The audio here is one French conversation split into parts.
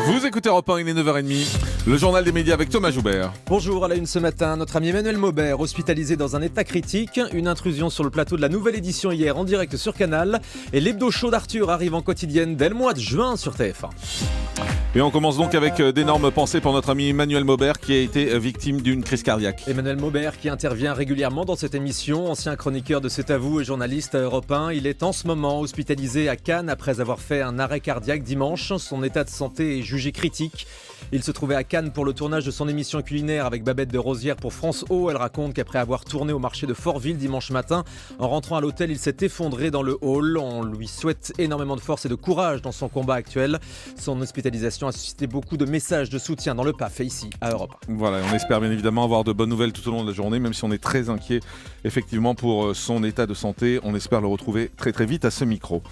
Vous écoutez Europe 1, il est 9h30. Le journal des médias avec Thomas Joubert. Bonjour, à la une ce matin, notre ami Emmanuel Maubert, hospitalisé dans un état critique. Une intrusion sur le plateau de la nouvelle édition hier en direct sur Canal. Et l'hebdo show d'Arthur arrive en quotidienne dès le mois de juin sur TF1. Et on commence donc avec d'énormes pensées pour notre ami Emmanuel Maubert qui a été victime d'une crise cardiaque. Emmanuel Maubert qui intervient régulièrement dans cette émission, ancien chroniqueur de C'est à vous et journaliste à Europe 1. Il est en ce moment hospitalisé à Cannes après avoir fait un arrêt cardiaque dimanche. Son état de santé est jugé critique. Il se trouvait à Cannes pour le tournage de son émission culinaire avec Babette de Rosière pour France O. Elle raconte qu'après avoir tourné au marché de Fortville dimanche matin, en rentrant à l'hôtel, il s'est effondré dans le hall. On lui souhaite énormément de force et de courage dans son combat actuel. Son hospitalisation a suscité beaucoup de messages de soutien dans le PAF et ici à Europe 1. Voilà, on espère bien évidemment avoir de bonnes nouvelles tout au long de la journée, même si on est très inquiet effectivement pour son état de santé. On espère le retrouver très très vite à ce micro.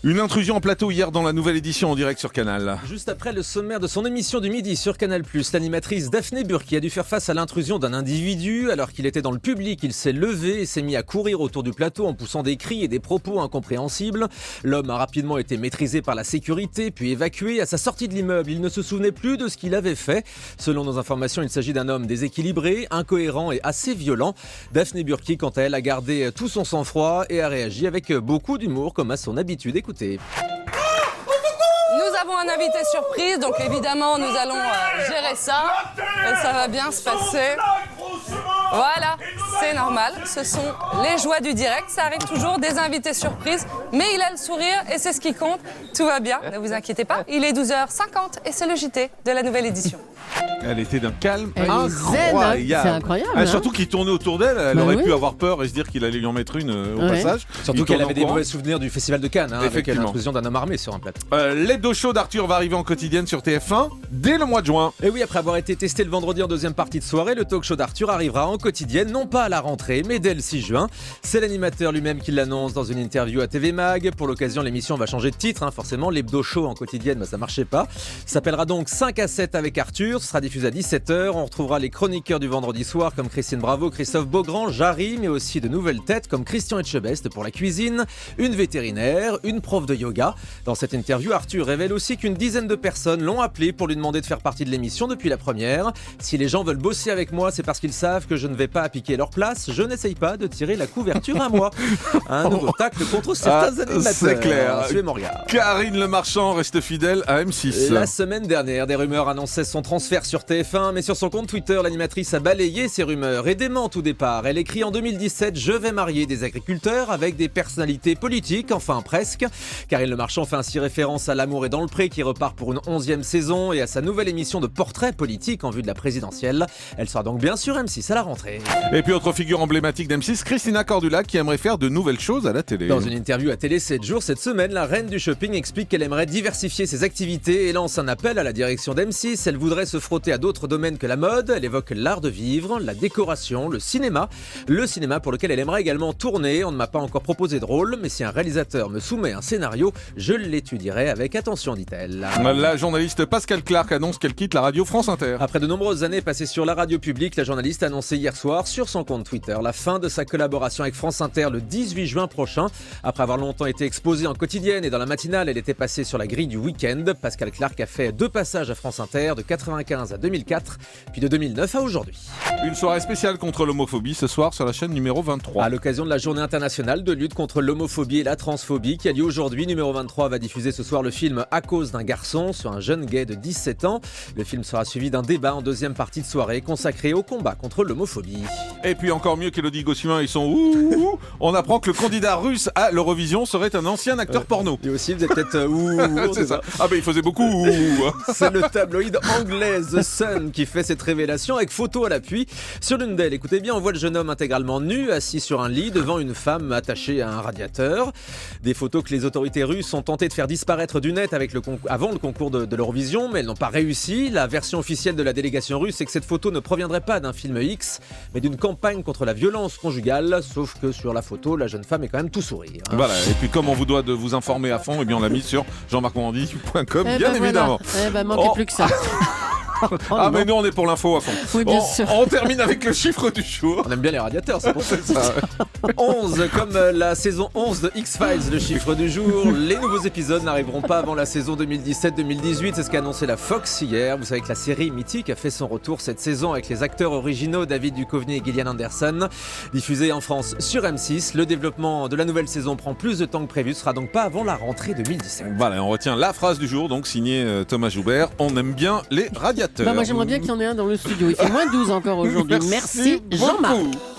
Une intrusion en plateau hier dans la nouvelle édition en direct sur Canal. Juste après le sommaire de son émission du midi sur Canal+, l'animatrice Daphné Burki a dû faire face à l'intrusion d'un individu. Alors qu'il était dans le public, il s'est levé et s'est mis à courir autour du plateau en poussant des cris et des propos incompréhensibles. L'homme a rapidement été maîtrisé par la sécurité, puis évacué. À sa sortie de l'immeuble, il ne se souvenait plus de ce qu'il avait fait. Selon nos informations, il s'agit d'un homme déséquilibré, incohérent et assez violent. Daphné Burki, quant à elle, a gardé tout son sang-froid et a réagi avec beaucoup d'humour, comme à son habitude. Écoutez. Nous avons un invité surprise, donc évidemment nous allons gérer ça et ça va bien se passer. Voilà, c'est normal, ce sont les joies du direct, ça arrive toujours, des invités surprises, mais il a le sourire et c'est ce qui compte, tout va bien, ne vous inquiétez pas, il est 12h50 et c'est le JT de la nouvelle édition. Elle était d'un calme Elle est incroyable. zen, hein. C'est incroyable. Surtout qu'il tournait autour d'elle, elle aurait pu avoir peur et se dire qu'il allait lui en mettre une au passage. Surtout qu'elle avait des mauvais souvenirs du festival de Cannes, avec l'intrusion d'un homme armé sur un plateau. L'hebdo show d'Arthur va arriver en quotidienne sur TF1 dès le mois de juin. Et oui, après avoir été testé le vendredi en deuxième partie de soirée, le talk show d'Arthur arrivera en quotidienne, non pas à la rentrée, mais dès le 6 juin. C'est l'animateur lui-même qui l'annonce dans une interview à TV Mag. Pour l'occasion, l'émission va changer de titre, forcément. L'hebdo show en quotidienne, ça marchait pas. Ça s'appellera donc 5 à 7 avec Arthur. Ce sera diffusé à 17h. On retrouvera les chroniqueurs du vendredi soir comme Christine Bravo, Christophe Beaugrand, Jarry, mais aussi de nouvelles têtes comme Christian Etchebest pour la cuisine, une vétérinaire, une prof de yoga. Dans cette interview, Arthur révèle aussi qu'une dizaine de personnes l'ont appelé pour lui demander de faire partie de l'émission depuis la première. Si les gens veulent bosser avec moi, c'est parce qu'ils savent que je ne vais pas piquer leur place. Je n'essaye pas de tirer la couverture à moi. Un nouveau tacle contre certains animateurs. C'est clair. Suivez mon regard. Karine Le Marchand reste fidèle à M6. La semaine dernière, des rumeurs annonçaient son transfert sur TF1, mais sur son compte Twitter, l'animatrice a balayé ces rumeurs et dément tout départ. Elle écrit en 2017 « Je vais marier des agriculteurs avec des personnalités politiques », enfin presque. Karine Le Marchand fait ainsi référence à L'amour est dans le pré qui repart pour une 11e saison et à sa nouvelle émission de portrait politique en vue de la présidentielle. Elle sera donc bien sûr M6 à la rentrée. Et puis autre figure emblématique d'M6, Christina Cordula qui aimerait faire de nouvelles choses à la télé. Dans une interview à Télé 7 jours cette semaine, la reine du shopping explique qu'elle aimerait diversifier ses activités et lance un appel à la direction d'M6. Elle voudrait se frotter à d'autres domaines que la mode. Elle évoque l'art de vivre, la décoration, le cinéma. Le cinéma pour lequel elle aimerait également tourner. On ne m'a pas encore proposé de rôle, mais si un réalisateur me soumet un scénario, je l'étudierai avec attention, dit-elle. La journaliste Pascal Clark annonce qu'elle quitte la radio France Inter. Après de nombreuses années passées sur la radio publique, la journaliste a annoncé hier soir sur son compte Twitter la fin de sa collaboration avec France Inter le 18 juin prochain. Après avoir longtemps été exposée en quotidienne et dans la matinale, elle était passée sur la grille du week-end. Pascal Clark a fait 2 passages à France Inter de 95 à 2004, puis de 2009 à aujourd'hui. Une soirée spéciale contre l'homophobie ce soir sur la chaîne numéro 23. À l'occasion de la journée internationale de lutte contre l'homophobie et la transphobie qui a lieu aujourd'hui, numéro 23 va diffuser ce soir le film À cause d'un garçon sur un jeune gay de 17 ans. Le film sera suivi d'un débat en deuxième partie de soirée consacré au combat contre l'homophobie. Et puis encore mieux qu'Élodie Gossuin, ils sont on apprend que le candidat russe à l'Eurovision serait un ancien acteur porno. Et aussi, vous êtes peut-être c'est ça. Ah ben il faisait beaucoup C'est le tabloïd anglais The Sun qui fait cette révélation avec photo à l'appui. Sur l'une d'elles, écoutez bien, on voit le jeune homme intégralement nu, assis sur un lit devant une femme attachée à un radiateur. Des photos que les autorités russes ont tenté de faire disparaître du net avant le concours de l'Eurovision, mais elles n'ont pas réussi. La version officielle de la délégation russe est que cette photo ne proviendrait pas d'un film X, mais d'une campagne contre la violence conjugale, sauf que sur la photo, la jeune femme est quand même tout sourire. Voilà, et puis comme on vous doit de vous informer à fond, eh bien on l'a mis sur jean-marc-morandini.com, bien évidemment. Manquait plus que ça. Ah mais nous on est pour l'info à fond. Oui, bien sûr. On termine avec le chiffre du jour. On aime bien les radiateurs, c'est pour ça. C'est ça. 11, comme la saison 11 de X-Files, le chiffre du jour. Les nouveaux épisodes n'arriveront pas avant la saison 2017-2018, c'est ce qu'a annoncé la Fox hier. Vous savez que la série mythique a fait son retour cette saison avec les acteurs originaux David Duchovny et Gillian Anderson. Diffusé en France sur M6, le développement de la nouvelle saison prend plus de temps que prévu, ce sera donc pas avant la rentrée 2017. Voilà, on retient la phrase du jour, donc signée Thomas Joubert. On aime bien les radiateurs. Moi j'aimerais bien qu'il y en ait un dans le studio. Il fait moins 12 encore aujourd'hui. Merci Jean-Marc. beaucoup.